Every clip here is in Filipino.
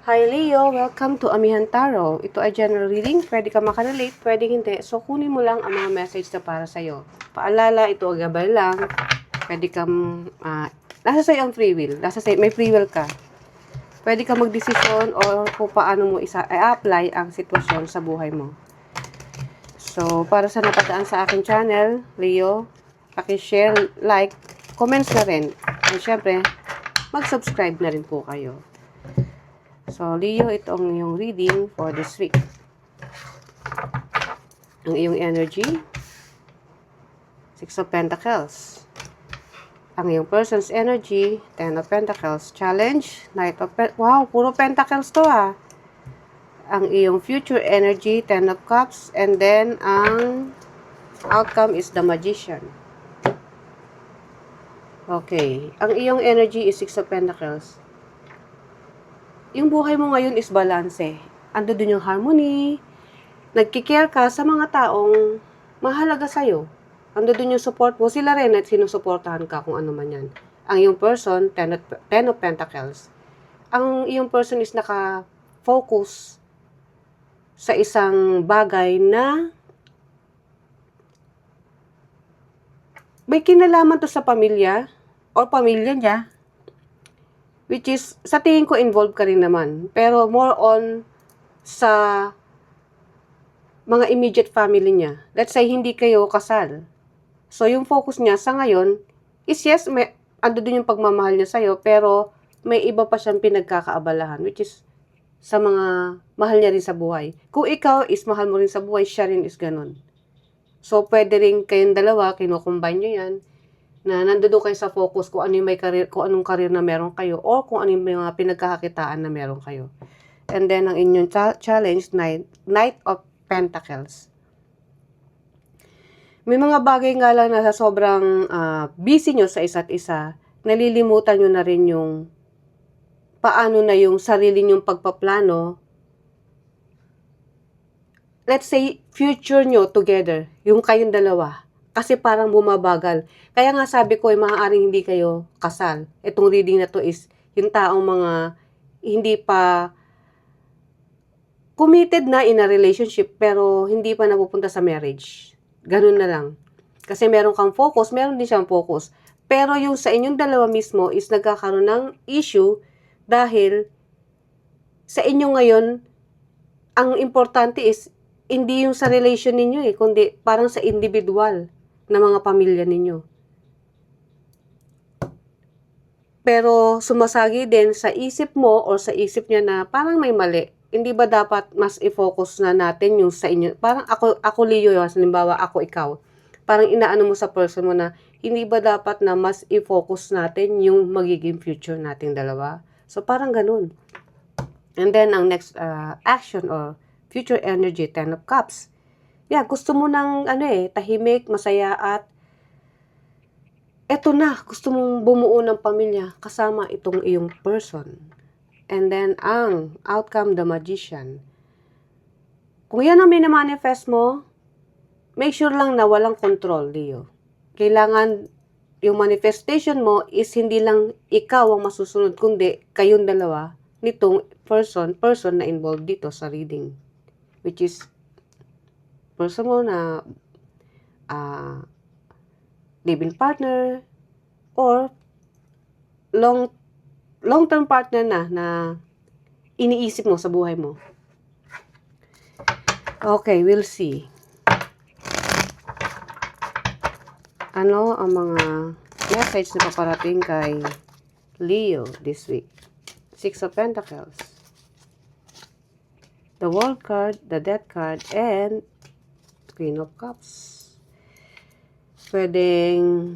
Hi Leo, welcome to Amihan Tarot. Ito ay general reading, pwede ka makarelate, pwede hindi. So kunin mo lang ang mga message na para sa'yo. Paalala, ito ay gabay lang. Pwede kang, nasa sa'yo ang free will. May free will ka. Pwede ka magdesisyon o kung paano mo i-apply ang sitwasyon sa buhay mo. So, para sa napadaan sa aking channel, Leo, paki-share, like, comments na rin. At syempre, mag-subscribe na rin po kayo. So, Leo, ito ang iyong reading for this week. Ang iyong energy, Six of Pentacles. Ang iyong person's energy, Ten of Pentacles. Challenge, Knight of Pentacles. Wow, puro Pentacles to ah. Ang iyong future energy, Ten of Cups. And then, ang outcome is the Magician. Okay. Ang iyong energy is Six of Pentacles. Yung buhay mo ngayon is balance. Ando dun yung harmony. Nagkikare ka sa mga taong mahalaga sa'yo. Ando dun yung support mo. Sila rin at sinusuportahan ka kung ano man yan. Ang iyong person, Ten of Pentacles. Ang iyong person is naka-focus sa isang bagay na may kinalaman to sa pamilya o pamilya niya. Which is, sa tingin ko, involved ka rin naman. Pero more on sa mga immediate family niya. Let's say, hindi kayo kasal. So, yung focus niya sa ngayon is yes, ando dun yung pagmamahal niya sa'yo, pero may iba pa siyang pinagkakaabalahan, which is sa mga mahal niya rin sa buhay. Kung ikaw is mahal mo rin sa buhay, siya rin is ganun. So, pwede rin kayong dalawa, kinukumbine nyo yan, na nandoon kayo sa focus kung ano yung may career, kung anong career na meron kayo o kung ano yung mga pinagkakakitaan na meron kayo. And then ang inyong challenge, Knight of Pentacles. May mga bagay nga lang na sa sobrang busy nyo sa isa't isa, nalilimutan nyo na rin yung paano na yung sarili nyong pagpaplano. Let's say future nyo together, yung kayong dalawa. Kasi parang bumabagal. Kaya nga sabi ko, maaaring hindi kayo kasal. Itong reading na to is yung taong mga hindi pa committed na in a relationship pero hindi pa napupunta sa marriage. Ganun na lang. Kasi meron kang focus, meron din siyang focus. Pero yung sa inyong dalawa mismo is nagkakaroon ng issue dahil sa inyo ngayon, ang importante is hindi yung sa relation ninyo kundi parang sa individual na mga pamilya ninyo. Pero sumasagi din sa isip mo o sa isip niya na parang may mali. Hindi ba dapat mas i-focus na natin yung sa inyo? Parang ako Leo, halimbawa ako ikaw. Parang inaano mo sa person mo na hindi ba dapat na mas i-focus natin yung magiging future nating dalawa? So parang ganun. And then ang next action or future energy, Ten of Cups. Yeah, gusto mo ng tahimik, masaya at eto na, gusto mong bumuo ng pamilya kasama itong iyong person. And then ang outcome, the Magician. Kung yan ang minamanifest mo, make sure lang na walang control, Leo. Kailangan yung manifestation mo is hindi lang ikaw ang masusunod, kundi kayong dalawa nitong person na involved dito sa reading. Which is person mo na live-in partner or long-term partner na iniisip mo sa buhay mo. Okay, we'll see. Ano ang mga message na paparating kay Leo this week? Six of Pentacles, the World card, the Death card, and Queen of Cups. Pwedeng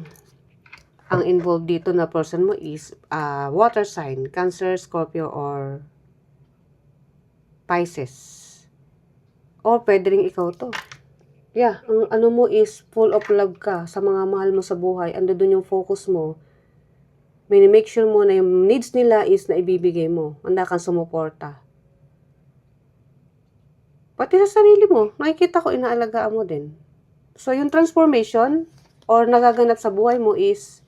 ang involved dito na person mo is water sign, Cancer, Scorpio, or Pisces. Or pwede rin ikaw to. Yeah, ang ano mo is full of love ka sa mga mahal mo sa buhay. Ando dun yung focus mo. Make sure mo na yung needs nila is na ibibigay mo. Handa kang sumuporta. Pati sa sarili mo, nakikita ko inaalagaan mo din. So, yung transformation or nagaganap sa buhay mo is,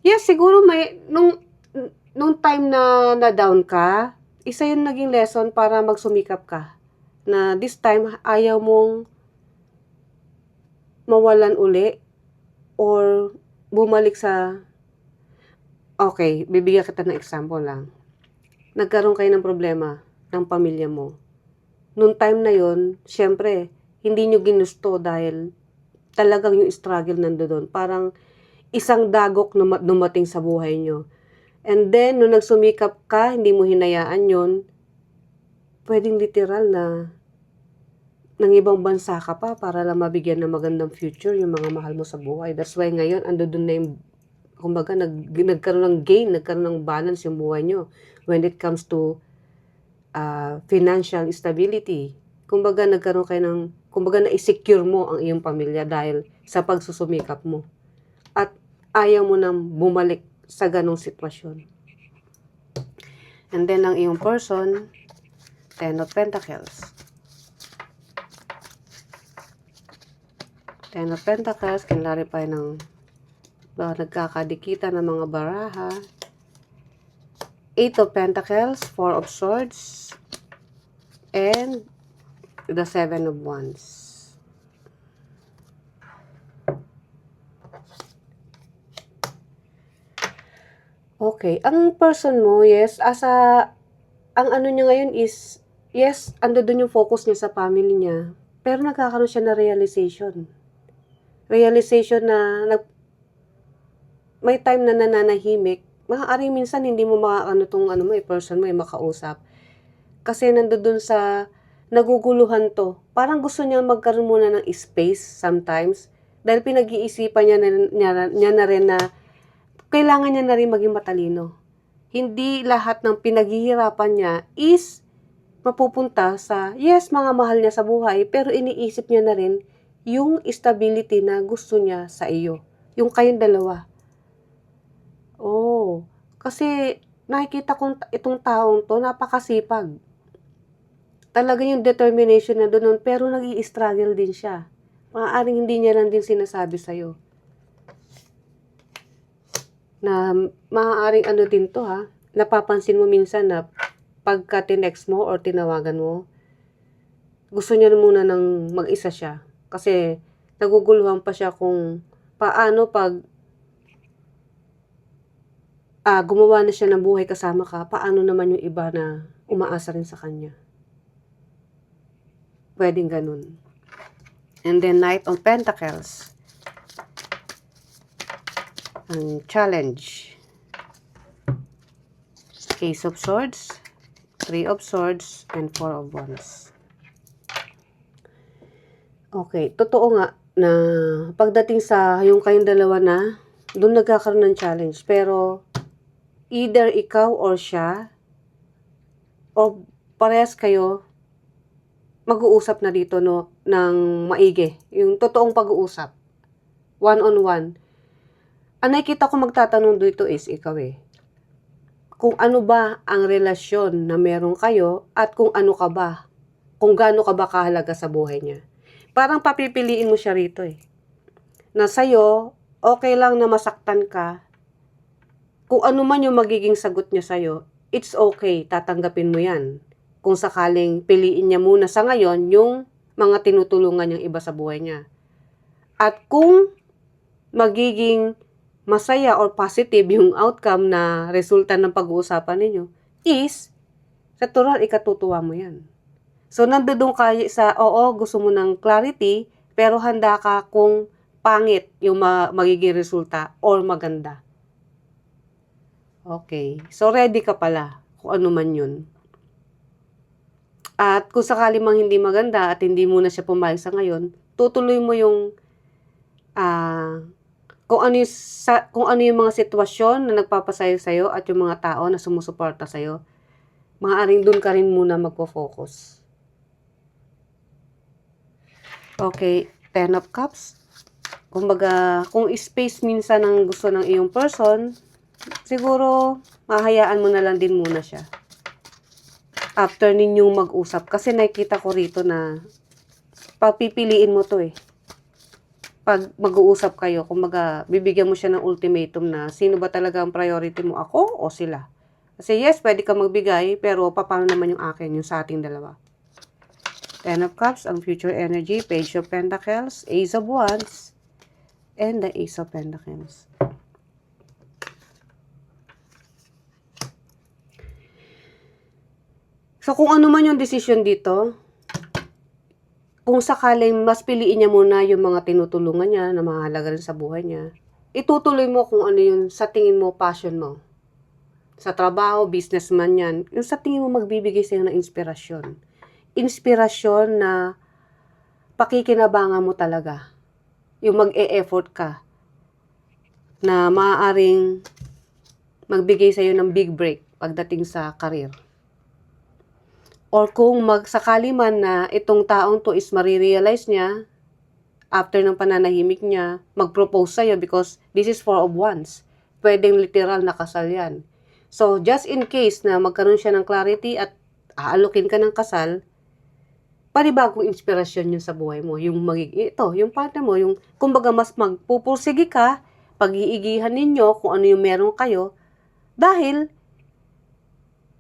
yes, siguro may, nung time na down ka, isa yun naging lesson para magsumikap ka. Na this time, ayaw mong mawalan uli or bumalik sa, okay, bibigyan kita ng example lang. Nagkaroon kayo ng problema ng pamilya mo. Noong time na yon, syempre, hindi nyo ginusto dahil talagang yung struggle nandoon. Parang isang dagok na dumating sa buhay nyo. And then, nung nagsumikap ka, hindi mo hinayaan yon, pwedeng literal na ng ibang bansa ka pa para lang mabigyan ng magandang future yung mga mahal mo sa buhay. That's why ngayon, ando dun na yung, kumbaga, nagkaroon ng gain, nagkaroon ng balance yung buhay nyo when it comes to financial stability. Kumbaga, nagkaroon kayo ng, kumbaga, na-secure mo ang iyong pamilya dahil sa pagsusumikap mo. At ayaw mo nang bumalik sa ganong sitwasyon. And then, ang iyong person, Ten of Pentacles. Ten of Pentacles, kinlarify ng nagkakadikita ng mga baraha. Eight of Pentacles, Four of Swords, and the Seven of Wands. Okay, ang person mo, yes, ang ano niya ngayon is, yes, ando dun yung focus niya sa family niya, pero nagkakaroon siya na realization. Realization na may time na nananahimik, maaaring minsan hindi mo makakano tong person mo, makausap. Kasi nandoon sa naguguluhan to. Parang gusto niya magkaroon muna ng space sometimes. Dahil pinag-iisipan niya na rin na kailangan niya na rin maging matalino. Hindi lahat ng pinaghihirapan niya is mapupunta sa, yes, mga mahal niya sa buhay, pero iniisip niya na rin yung stability na gusto niya sa iyo. Yung kayong dalawa. Oh, kasi nakikita kong itong taong to, napakasipag. Talaga yung determination na doon, pero nag-i-struggle din siya. Maaaring hindi niya lang din sinasabi sa'yo. Na maaaring ano din to ha, napapansin mo minsan na pagka tinext mo or tinawagan mo, gusto niya muna nang mag-isa siya. Kasi naguguluhan pa siya kung paano pag gumawa na siya ng buhay kasama ka, paano naman yung iba na umaasa rin sa kanya. Pwedeng ganun. And then Knight of Pentacles. Ang challenge. Ace of Swords, Three of Swords, and Four of Wands. Okay, totoo nga na pagdating sa yung kayong dalawa na, doon nagkakaroon ng challenge. Pero, either ikaw or siya, o parehas kayo, mag-uusap na dito no, ng maigi. Yung totoong pag-uusap. One-on-one. Ang nakikita ko magtatanong dito is ikaw eh. Kung ano ba ang relasyon na meron kayo at kung ano ka ba. Kung gaano ka ba kahalaga sa buhay niya. Parang papipiliin mo siya rito eh. Na sa'yo, okay lang na masaktan ka. Kung ano man yung magiging sagot niya sa'yo, it's okay, tatanggapin mo yan. Kung sakaling piliin niya muna sa ngayon yung mga tinutulungan niyang iba sa buhay niya. At kung magiging masaya or positive yung outcome na resulta ng pag-uusapan ninyo, is, natural, ikatutuwa mo yan. So, nandoon ka sa, oo, gusto mo ng clarity, pero handa ka kung pangit yung magiging resulta or maganda. Okay. So, ready ka pala kung ano man yun. At kung sakali mang hindi maganda at hindi mo na siya pumayag sa ngayon, tutuloy mo yung kung ano yung mga sitwasyon na nagpapasayo sa'yo at yung mga tao na sumusuporta sa'yo, maaaring dun ka rin muna magpo-focus. Okay, Ten of Cups. Kumbaga, kung space minsan ang gusto ng iyong person, siguro, mahayaan mo na lang din muna siya. After ninyong mag-usap. Kasi nakikita ko rito na pagpipiliin mo to eh. Pag mag-uusap kayo, kumbaga, bibigyan mo siya ng ultimatum na sino ba talaga ang priority mo, ako o sila? Kasi yes, pwede ka magbigay, pero paano naman yung akin, yung sa ating dalawa? Ten of Cups, ang future energy, Page of Pentacles, Ace of Wands, and the Ace of Pentacles. So, kung ano man yung decision dito, kung sakaling mas piliin niya muna yung mga tinutulungan niya na mahalaga rin sa buhay niya, itutuloy mo kung ano yung sa tingin mo, passion mo. Sa trabaho, businessman yan, yung sa tingin mo magbibigay sa'yo ng inspirasyon. Inspirasyon na pakikinabangan mo talaga. Yung mag-e-effort ka na maaaring magbigay sa'yo ng big break pagdating sa career. Or kung magsakali man na itong taong to is marirealize niya after ng pananahimik niya, mag-propose sa'yo because this is Four of Wands. Pwedeng literal na kasal yan. So, just in case na magkaroon siya ng clarity at aalukin ka ng kasal, panibagong inspirasyon yun sa buhay mo. Yung yung partner mo, yung kumbaga mas magpupursige ka, pag-iigihan ninyo kung ano yung meron kayo, dahil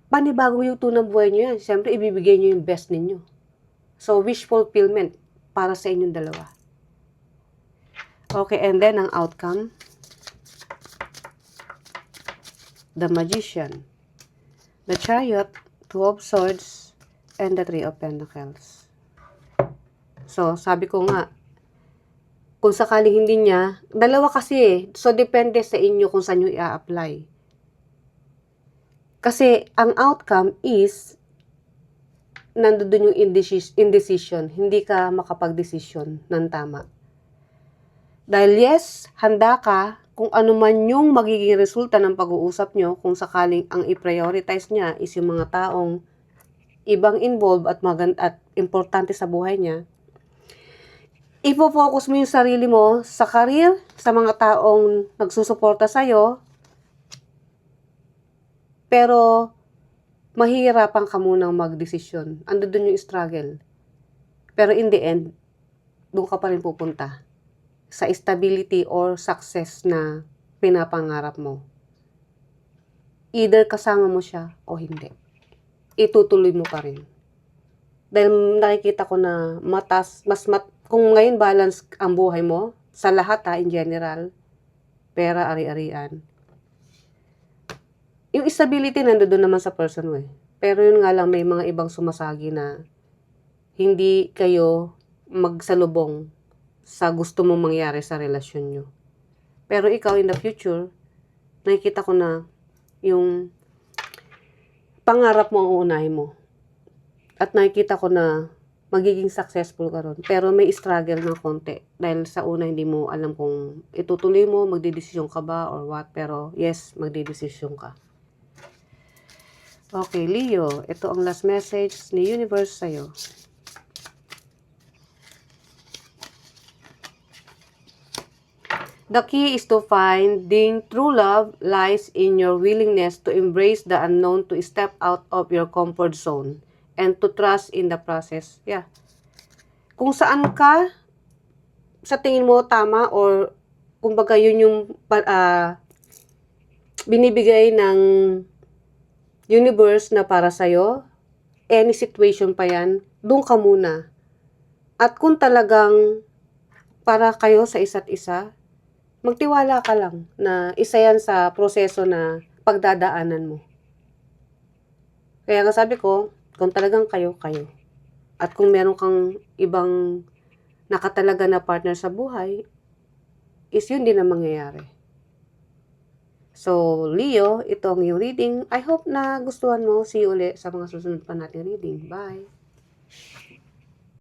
panibago yung tunang buhay nyo yan. Siyempre, ibibigay nyo yung best ninyo. So, wish fulfillment para sa inyong dalawa. Okay, and then ang outcome, the Magician, the Chariot, Two of Swords, and the Three of Pentacles. So, sabi ko nga, kung sakaling hindi niya, dalawa kasi eh. So, depende sa inyo kung saan nyo i-apply. Kasi, ang outcome is, nandoon yung indecision. Hindi ka makapag-desisyon ng tama. Dahil yes, handa ka kung ano man yung magiging resulta ng pag-uusap nyo, kung sakaling ang i-prioritize niya is yung mga taong ibang involved at importante sa buhay niya, ipo-focus mo yung sarili mo sa career, sa mga taong nagsusuporta sa'yo, pero mahihirapan ka munang magdesisyon. Ando dun yung struggle. Pero in the end, doon ka pa rin pupunta sa stability or success na pinapangarap mo. Either kasama mo siya o hindi. Itutuloy mo pa rin. Dahil nakikita ko na kung ngayon balance ang buhay mo, sa lahat in general, pera, ari-arian. Yung stability nandoon naman sa person mo eh. Pero yun nga lang, may mga ibang sumasagi na hindi kayo magsalubong sa gusto mong mangyari sa relasyon nyo. Pero ikaw in the future, nakikita ko na yung pangarap mo ang uunahin mo. At nakikita ko na magiging successful ka ron. Pero may struggle ng konti. Dahil sa una, hindi mo alam kung itutuloy mo, magdidesisyon ka ba or what. Pero yes, magdidesisyon ka. Okay, Leo. Ito ang last message ni Universe sa'yo. The key is to finding true love lies in your willingness to embrace the unknown, to step out of your comfort zone, and to trust in the process. Yeah. Kung saan ka, sa tingin mo tama, or kumbaga yun yung binibigay ng universe na para sa'yo, any situation pa yan, doon ka muna. At kung talagang para kayo sa isa't isa, magtiwala ka lang na isa yan sa proseso na pagdadaanan mo. Kaya nga sabi ko, kung talagang kayo. At kung meron kang ibang nakatalaga na partner sa buhay, is yun din ang mangyayari. So, Leo, ito ang iyong reading. I hope na gustuhan mo. See you ulit sa mga susunod pa natin reading. Bye!